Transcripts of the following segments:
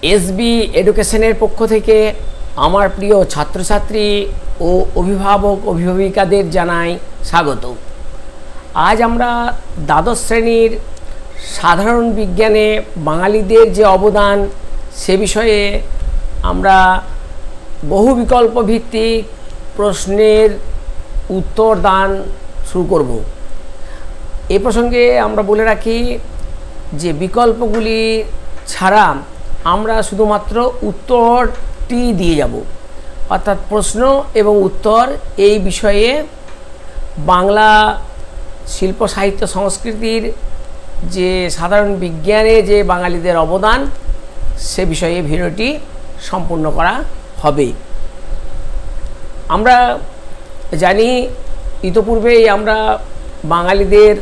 SB এডুকেশনের পক্ষ থেকে আমার প্রিয় ছাত্রছাত্রী ও অভিভাবক অভিভাবিকাদের জানাই স্বাগত। আজ আমরা দ্বাদশ শ্রেণীর সাধারণ বিজ্ঞানে বাঙালিদের যে অবদান সে বিষয়ে আমরা বহু বিকল্প ভিত্তিক প্রশ্নের উত্তর দান শুরু করব। এ প্রসঙ্গে আমরা বলে রাখি যে বিকল্পগুলি ছাড়া আমরা শুধুমাত্র উত্তরটি দিয়ে যাব, অর্থাৎ প্রশ্ন এবং উত্তর এই বিষয়ে বাংলা শিল্প সাহিত্য সংস্কৃতির যে সাধারণ বিজ্ঞানে যে বাঙালিদের অবদান সে বিষয়ে ভিডিওটি সম্পূর্ণ করা হবে। আমরা জানি ইতোপূর্বেই আমরা বাঙালিদের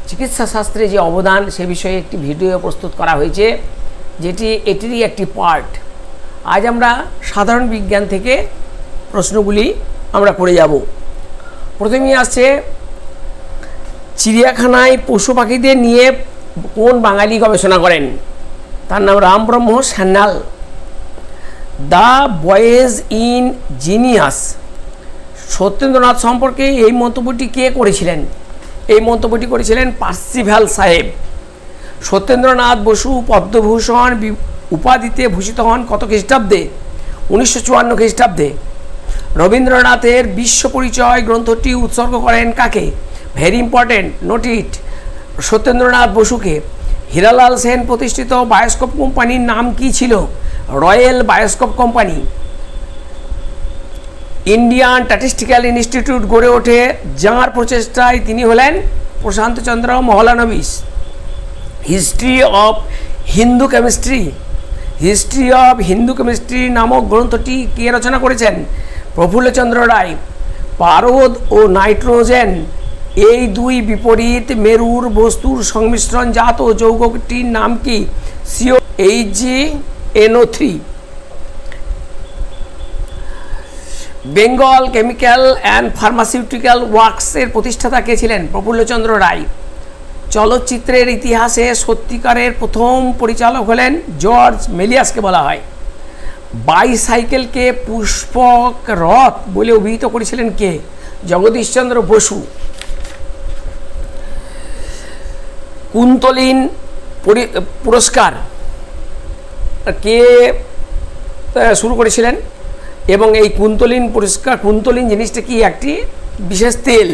চিকিৎসা শাস্ত্রে যে অবদান সে বিষয়ে একটি ভিডিও প্রস্তুত করা হয়েছে, যেটি এটিরই একটি পার্ট। আজ আমরা সাধারণ বিজ্ঞান থেকে প্রশ্নগুলি আমরা করে যাব। প্রথমেই আসছে, চিড়িয়াখানায় পশু পাখিদের নিয়ে কোন বাঙালি গবেষণা করেন? তার নাম Rambrahma Sanyal. The boys in genius Satyendranath সম্পর্কে এই মন্তব্যটি কে করেছিলেন? এই মন্তব্যটি করেছিলেন পার্সিভ্যাল সাহেব। সত্যেন্দ্রনাথ বসু পদ্মভূষণ উপাধিতে ভূষিত হন কত খ্রিস্টাব্দে? 1954 খ্রিস্টাব্দে। রবীন্দ্রনাথের বিশ্ব পরিচয় গ্রন্থটি উৎসর্গ করেন কাকে? ভেরি ইম্পর্টেন্ট, নোট ইট, সত্যেন্দ্রনাথ বসুকে। হীরালাল সেন প্রতিষ্ঠিত বায়োস্কোপ কোম্পানির নাম কি ছিল? Royal bioscope company. Indian statistical institute গড়ে ওঠে যাঁর প্রচেষ্টায় তিনি হলেন Prasanta Chandra Mahalanobis. History of Hindu chemistry নামক গ্রন্থটি কে রচনা করেছেন? প্রফুল্লচন্দ্র রায়। পারদ ও নাইট্রোজেন এই দুই বিপরীত মেরুর বস্তুর সংমিশ্রণজাত যৌগটির নাম কি? COHNO3। Bengal chemical and pharmaceutical ওয়ার্কসের প্রতিষ্ঠাতা কে ছিলেন? প্রফুল্লচন্দ্র রায়। চলচ্চিত্রের ইতিহাসে সত্যিকারের প্রথম পরিচালক হলেন জর্জ মেলিয়াসকে বলা হয়। বাইসাইকেলকে পুষ্পক রথ বলে অভিহিত করেছিলেন কে? জগদীশচন্দ্র বসু। কুন্তলিন পুরস্কার কে শুরু করেছিলেন? এবং এই কুন্তলিন পুরস্কার, কুন্তলিন জিনিসটা কি? একটি বিশেষ তেল।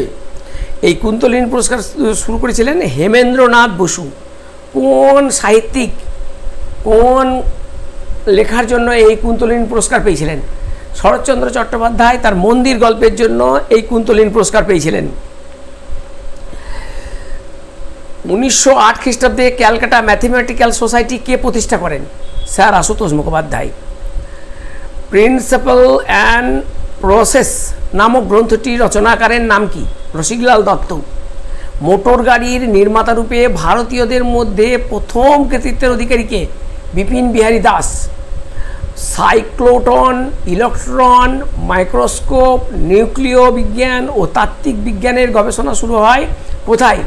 এই কুন্তলিন পুরস্কার শুরু করেছিলেন হেমেন্দ্রনাথ বসু। কোন সাহিত্যিক কোন লেখার জন্য এই কুন্তলিন পুরস্কার পেয়েছিলেন? শরৎচন্দ্র চট্টোপাধ্যায় তার মন্দির গল্পের জন্য এই কুন্তলিন পুরস্কার পেয়েছিলেন। 1908 খ্রিস্টাব্দে ক্যালকাটা ম্যাথমেটিক্যাল সোসাইটি কে প্রতিষ্ঠা করেন? Sir Ashutosh Mukhopadhyay. Principal and process নামক গ্রন্থটি রচনাকারের নাম কি? রসিকলাল দত্ত। মোটর গাড়ির নির্মাতা রূপে ভারতীয়দের মধ্যে প্রথম কৃতিত্বের অধিকারী কে? Bipin Bihari Das. Cyclotron, electron microscope, নিউক্লিয় বিজ্ঞান ও তাত্ত্বিক বিজ্ঞানের গবেষণা শুরু হয় কোথায়?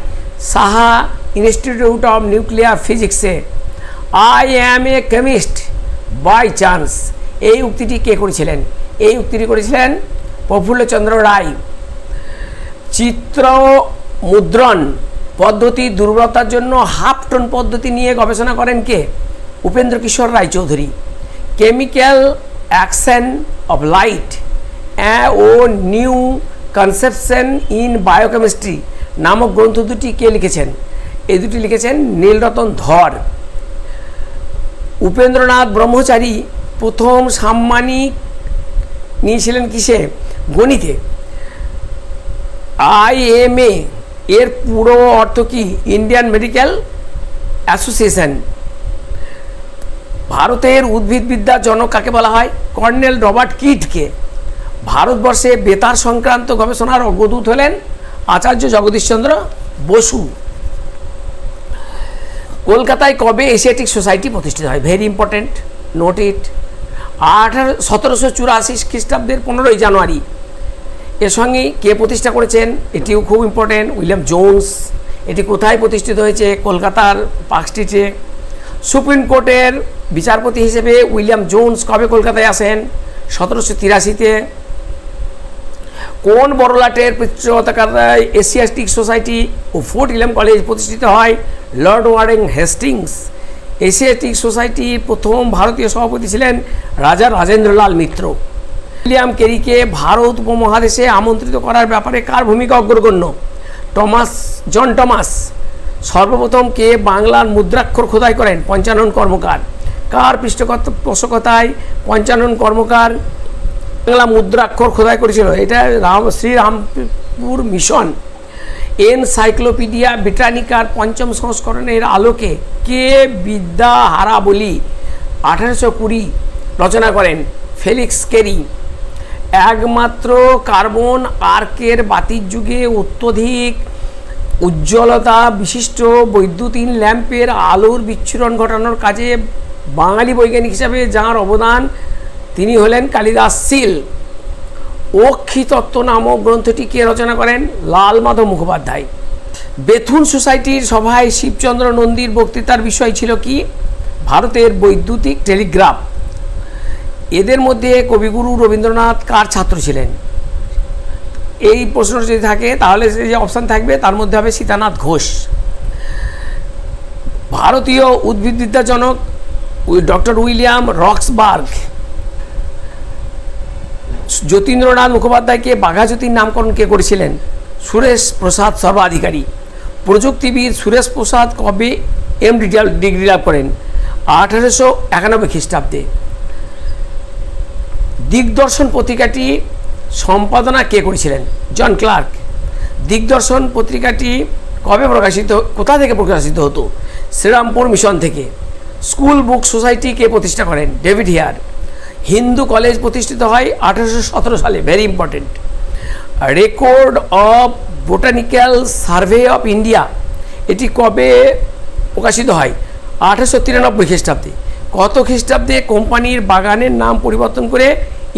সাহা ইনস্টিটিউট অফ নিউক্লিয়ার ফিজিক্সে। I am a chemist by chance এই উক্তিটি কে করেছিলেন? এই উক্তিটি করেছিলেন প্রফুল্লচন্দ্র রায়। চিত্র মুদ্রণ পদ্ধতি দুর্বলতার জন্য হাফ টোন পদ্ধতি নিয়ে গবেষণা করেন কে? Upendra Kishore Raychaudhuri. Chemical action of light ও নিউ কনসেপশন ইন বায়োকেমিস্ট্রি নামক গ্রন্থ দুটি কে লিখেছেন? এই দুটি লিখেছেন নীলরতন ধর। উপেন্দ্রনাথ ব্রহ্মচারী প্রথম সাম্মানিক নিয়েছিলেন কিসে? গণিতে। IMA এর পুরো অর্থ কি? Indian medical association. ভারতের উদ্ভিদবিদ্যার জনক কাকে বলা হয়? কর্নেল রবার্ট কিটকে। ভারতবর্ষে বেতার সংক্রান্ত গবেষণার অগ্রদূত হলেন আচার্য জগদীশচন্দ্র বসু। কলকাতায় কবে এশিয়াটিক সোসাইটি প্রতিষ্ঠিত হয়? ভেরি ইম্পর্টেন্ট, নোট ইট। 1784 খ্রিস্টাব্দের 15ই জানুয়ারি। এর সঙ্গে কে প্রতিষ্ঠা করেছেন? এটিও খুব ইম্পর্টেন্ট, উইলিয়াম জোন্স। এটি কোথায় প্রতিষ্ঠিত হয়েছে? কলকাতার পার্ক স্ট্রিটে। সুপ্রিম কোর্টের বিচারপতি হিসেবে উইলিয়াম জোন্স কবে কলকাতায় আসেন? 1783-তে। কোন বড়লাটের পৃষ্ঠপোষকতায় এশিয়াটিক সোসাইটি ও ফোর্ট উইলিয়াম কলেজ প্রতিষ্ঠিত হয়? Lord Warren Hastings. এশিয়াটিক সোসাইটির প্রথম ভারতীয় সভাপতি ছিলেন রাজা রাজেন্দ্রলাল মিত্র। উইলিয়াম কেরিকে ভারত উপমহাদেশে আমন্ত্রিত করার ব্যাপারে কার ভূমিকা অগ্রগণ্য? জন টমাস। সর্বপ্রথম কে বাংলার মুদ্রাক্ষর খোদাই করেন? পঞ্চানন কর্মকার। কার পৃষ্ঠপোষকতায় পঞ্চানন কর্মকার বাংলা মুদ্রাক্ষর খোদাই করেছিল? এটা শ্রীরামপুর মিশন। এনসাইক্লোপিডিয়া ব্রিটানিকার পঞ্চম সংস্করণের আলোকে কে বিদ্যাহারাবলী 1820 রচনা করেন? Felix Carey. একমাত্র কার্বন আর্কের বাতির যুগে অত্যধিক উজ্জ্বলতা বিশিষ্ট বৈদ্যুতিন ল্যাম্পের আলোর বিচ্ছুরণ ঘটানোর কাজে বাঙালি বৈজ্ঞানিক হিসাবে যাঁর অবদান তিনি হলেন কালিদাস শীল। অক্ষিতত্ত্ব নামক গ্রন্থটি কে রচনা করেন? লাল মাধব মুখোপাধ্যায়। বেথুন সোসাইটির সভায় শিবচন্দ্র নন্দীর বক্তৃতার বিষয় ছিল কি? ভারতের বৈদ্যুতিক টেলিগ্রাফ। এদের মধ্যে কবিগুরু রবীন্দ্রনাথ কার ছাত্র ছিলেন? এই প্রশ্ন যদি থাকে তাহলে যে অপশান থাকবে তার মধ্যে হবে সীতানাথ ঘোষ। ভারতীয় উদ্ভিদবিদ্যা জনক ডক্টর উইলিয়াম রক্সবার্গ। যতীন্দ্রনাথ মুখোপাধ্যায়কে বাঘাযতীন নামকরণ কে করেছিলেন? সুরেশ প্রসাদ সর্বাধিকারী। প্রযুক্তিবিদ সুরেশ প্রসাদ কবে এমডি ডিগ্রি লাভ করেন? 1891 খ্রিস্টাব্দে। দিগদর্শন পত্রিকাটি সম্পাদনা কে করেছিলেন? জন ক্লার্ক। দিগদর্শন পত্রিকাটি কবে প্রকাশিত, কোথা থেকে প্রকাশিত হতো? শ্রীরামপুর মিশন থেকে। স্কুল বুক সোসাইটি কে প্রতিষ্ঠা করেন? David here. হিন্দু কলেজ প্রতিষ্ঠিত হয় 1817 সালে, very important. Record of botanical survey of India এটি কবে প্রকাশিত হয়? 1893 খ্রিস্টাব্দে। কত খ্রিস্টাব্দে কোম্পানির বাগানের নাম পরিবর্তন করে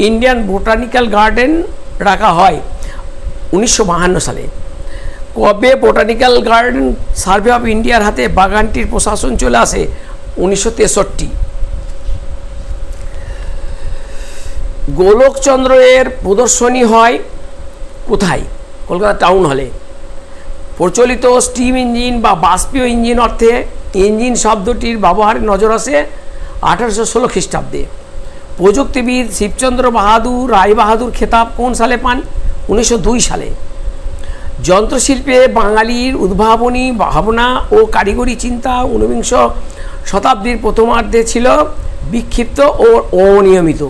ইন্ডিয়ান বোটানিক্যাল গার্ডেন রাখা হয়? 1952 সালে। কবে বোটানিক্যাল গার্ডেন সার্ভে অফ ইন্ডিয়ার হাতে বাগানটির প্রশাসন চলে আসে? 1963। গোলকচন্দ্র এর প্রদর্শনী হয় কোথায়? কলকাতা টাউন হলে। প্রচলিত স্টিম ইঞ্জিন বা বাষ্পীয় ইঞ্জিন অর্থে ইঞ্জিন শব্দটির ব্যবহারে নজর আসে 1816 খ্রিস্টাব্দে। প্রযুক্তিবিদ শিবচন্দ্র বাহাদুর রায়বাহাদুর খেতাব কোন সালে পান? 1902 সালে। যন্ত্রশিল্পে বাঙালির উদ্ভাবনী ভাবনা ও কারিগরি চিন্তা 19বিংশ শতাব্দীর প্রথমার্ধে ছিল বিক্ষিপ্ত ও অনিয়মিত।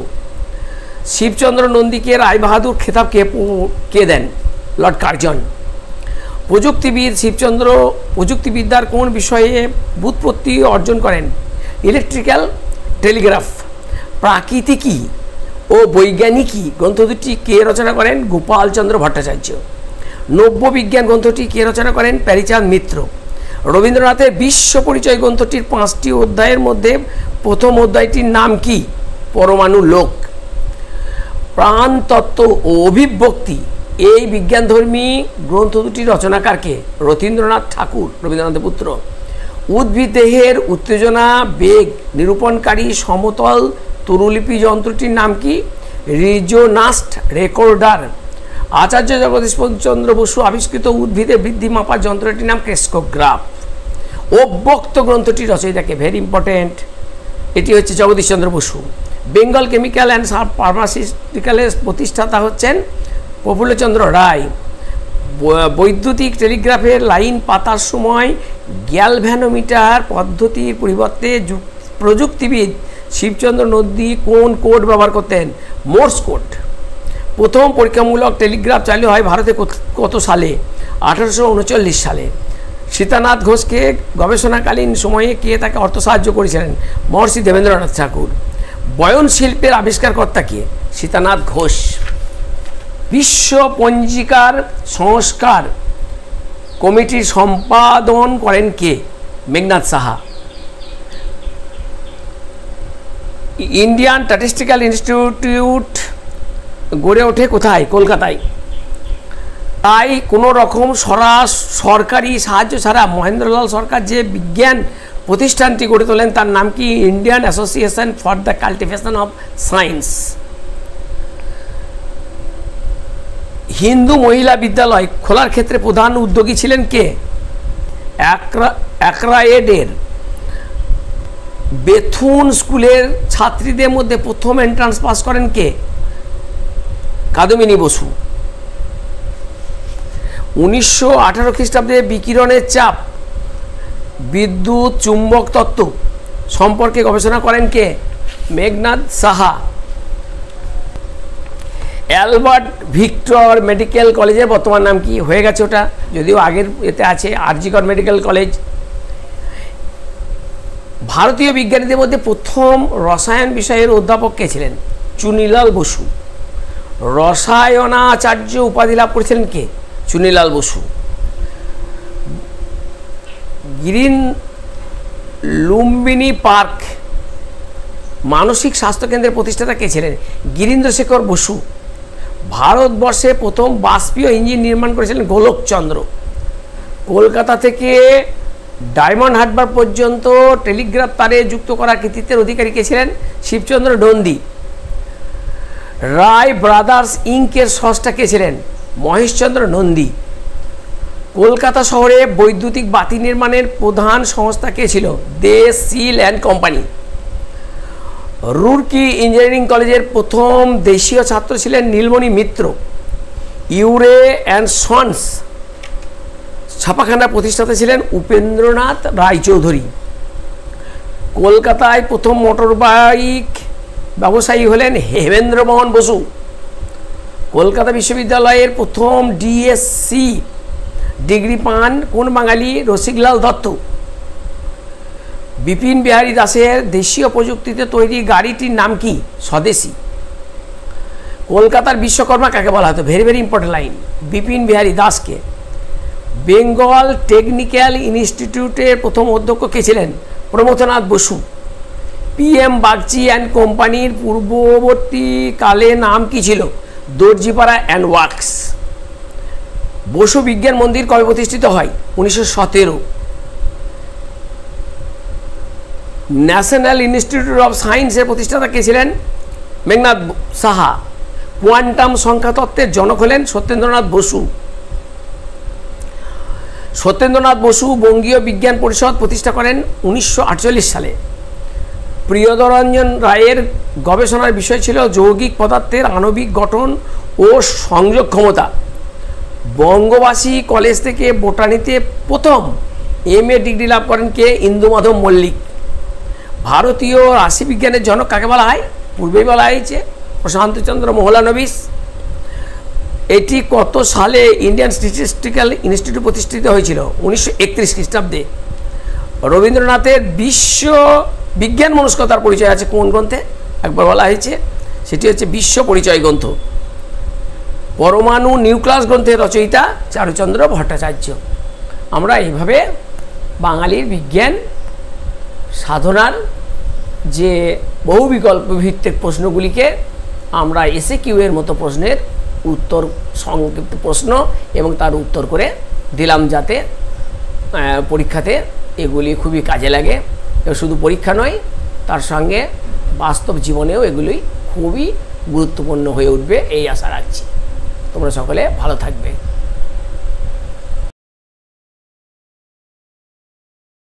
শিবচন্দ্র নন্দীকে রায়বাহাদুর খেতাব কে দেন? Lord Curzon. প্রযুক্তিবিদ শিবচন্দ্র প্রযুক্তিবিদ্যার কোন বিষয়ে ব্যুৎপত্তি অর্জন করেন? Electrical Telegraph. প্রাকৃতিকী ও বৈজ্ঞানিকী গ্রন্থ দুটি কে রচনা করেন? গোপালচন্দ্র ভট্টাচার্য। নব্যবিজ্ঞান গ্রন্থটি কে রচনা করেন? প্যারীচাঁদ মিত্র। রবীন্দ্রনাথের বিশ্ব পরিচয় গ্রন্থটির 5টি অধ্যায়ের মধ্যে প্রথম অধ্যায়টির নাম কি? পরমাণু লোক। প্রাণতত্ত্ব ও অভিব্যক্তি এই বিজ্ঞানধর্মী গ্রন্থ দুটি রচনাকারকে? রথীন্দ্রনাথ ঠাকুর, রবীন্দ্রনাথের পুত্র। উদ্ভিদ দেহের উত্তেজনা বেগ নিরূপণকারী সমতল তরুলিপি যন্ত্রটির নাম কি? রিজোনাস্ট রেকর্ডার। আচার্য জগদীশ চন্দ্র বসু আবিষ্কৃত উদ্ভিদের বৃদ্ধি মাপার যন্ত্রটির নাম ক্রেস্কোগ্রাফ। অব্যক্ত গ্রন্থটি রচয়িতাকে? ভেরি ইম্পর্টেন্ট, এটি হচ্ছে জগদীশ চন্দ্র বসু। বেঙ্গল কেমিক্যাল অ্যান্ড ফার্মাসিউটিক্যালের প্রতিষ্ঠাতা হচ্ছেন প্রফুল্লচন্দ্র রায়। বৈদ্যুতিক টেলিগ্রাফের লাইন পাতার সময় গ্যালভ্যানোমিটার পদ্ধতির পরিবর্তে প্রযুক্তিবিদ শিবচন্দ্র নন্দী কোন কোড ব্যবহার করতেন? Morse code. প্রথম পরীক্ষামূলক টেলিগ্রাফ চালু হয় ভারতে কত সালে? 1839 সালে। সীতানাথ ঘোষকে গবেষণাকালীন সময়ে কে তাকে অর্থ সাহায্য করেছিলেন? মহর্ষি দেবেন্দ্রনাথ ঠাকুর। বয়ন শিল্পের আবিষ্কারকর্তা কে? সীতানাথ ঘোষ। বিশ্ব পঞ্জিকার সংস্কার কমিটির সম্পাদন করেন কে? Meghnath Saha. Indian statistical institute গড়ে ওঠে কোথায়? কলকাতায়। তাই কোনো রকম সরকারি সাহায্য ছাড়া মহেন্দ্রলাল সরকার যে বিজ্ঞান প্রতিষ্ঠানটি গড়ে তোলেন তার নাম কি? Indian association for the cultivation of science. Hindu মহিলা বিদ্যালয় খোলার ক্ষেত্রে প্রধান উদ্যোগী ছিলেন কে? অ্যাক্রায়েডের বেথুন স্কুলের ছাত্রীদের মধ্যে প্রথম এন্ট্রান্স পাস করেন কে? কাদম্বিনী বসু। 1918 খ্রিস্টাব্দে বিকিরণের চাপ, বিদ্যুৎ চুম্বক তত্ত্ব সম্পর্কে গবেষণা করেন কে? Meghnad Saha. Albert Victor medical কলেজের বর্তমান নাম কি? হয়ে গেছে ওটা, যদিও আগের এতে আছে আরজি কর মেডিকেল কলেজ। ভারতীয় বিজ্ঞানীদের মধ্যে প্রথম রসায়ন বিষয়ের অধ্যাপক কে ছিলেন? চুনিলাল বসু। রসায়নাচার্য উপাধি লাভ করেছিলেন কে? চুনিলাল বসু। গ্রিন লুম্বিনী পার্ক মানসিক স্বাস্থ্যকেন্দ্রের প্রতিষ্ঠাতা কে ছিলেন? গিরীন্দ্রশেখর বসু। ভারতবর্ষে প্রথম বাষ্পীয় ইঞ্জিন নির্মাণ করেছিলেন গোলকচন্দ্র। কলকাতা থেকে ডায়মন্ড হারবার পর্যন্ত টেলিগ্রাফ তারে যুক্ত করার কৃতিত্বের অধিকারী কে ছিলেন? শিবচন্দ্র নন্দী। রায় ব্রাদার্স ইঙ্কের স্রষ্টা কে ছিলেন? মহেশচন্দ্র নন্দী। কলকাতা শহরে বৈদ্যুতিক বাতি নির্মাণের প্রধান সংস্থা কে ছিল? Dey Seal and company. Roorkee engineering কলেজের প্রথম দেশীয় ছাত্র ছিলেন নীলমণি মিত্র। ইউরে অ্যান্ড সন্স ছাপাখানার প্রতিষ্ঠাতা ছিলেন উপেন্দ্রনাথ রায়চৌধুরী। কলকাতায় প্রথম মোটরবাইক ব্যবসায়ী হলেন হেমেন্দ্রমোহন বসু। কলকাতা বিশ্ববিদ্যালয়ের প্রথম ডিএসসি ডিগ্রি পান কোন বাঙালি? রসিকলাল দত্ত। বিপিন বিহারী দাসের দেশীয় প্রযুক্তিতে তৈরি গাড়িটির নাম কি? স্বদেশী। কলকাতার বিশ্বকর্মা কাকে বলা হতো? Very very important line, Bipin Bihari দাসকে। বেঙ্গল টেকনিক্যাল ইনস্টিটিউটের প্রথম অধ্যক্ষ কে ছিলেন? প্রমথনাথ বসু। PM বাগচি অ্যান্ড কোম্পানির পূর্ববর্তীকালে নাম কি ছিল? Darjipara and works. বসু বিজ্ঞান মন্দির কবে প্রতিষ্ঠিত হয়? 1917। ন্যাশনাল ইনস্টিটিউট অফ সায়েন্সের প্রতিষ্ঠাতা কে ছিলেন? মেঘনাদ সাহা। কোয়ান্টাম সংখ্যা তত্ত্বের জনক হলেন সত্যেন্দ্রনাথ বসু। সত্যেন্দ্রনাথ বসু বঙ্গীয় বিজ্ঞান পরিষদ প্রতিষ্ঠা করেন 1948 সালে। প্রিয়দরঞ্জন রায়ের গবেষণার বিষয় ছিল যৌগিক পদার্থের আণবিক গঠন ও সংযোগ ক্ষমতা। বঙ্গবাসী কলেজ থেকে বোটানিতে প্রথম MA ডিগ্রি লাভ করেন কে? ইন্দুমাধব মল্লিক। ভারতীয় রাশিবিজ্ঞানের জনক কাকে বলা হয়? পূর্বেই বলা হয়েছে, প্রশান্তচন্দ্র মহলানবিশ। এটি কত সালে ইন্ডিয়ান স্ট্যাটিস্টিক্যাল ইনস্টিটিউট প্রতিষ্ঠিত হয়েছিল? 1931 খ্রিস্টাব্দে। রবীন্দ্রনাথের বিশ্ব বিজ্ঞান মনস্কতার পরিচয় আছে কোন গ্রন্থে? একবার বলা হয়েছে, সেটি হচ্ছে বিশ্ব পরিচয় গ্রন্থ। পরমাণু নিউক্লিয়াস গ্রন্থের রচয়িতা চারুচন্দ্র ভট্টাচার্য। আমরা এইভাবে বাঙালির বিজ্ঞান সাধনার যে বহু বিকল্প ভিত্তিক প্রশ্নগুলিকে আমরা SAQ এর মতো প্রশ্নের উত্তর, সংক্ষিপ্ত প্রশ্ন এবং তার উত্তর করে দিলাম, যাতে পরীক্ষাতে এগুলি খুবই কাজে লাগে। এবং শুধু পরীক্ষা নয়, তার সঙ্গে বাস্তব জীবনেও এগুলি খুবই গুরুত্বপূর্ণ হয়ে উঠবে, এই আশা রাখছি। তোমরা সকলে ভালো থাকবে।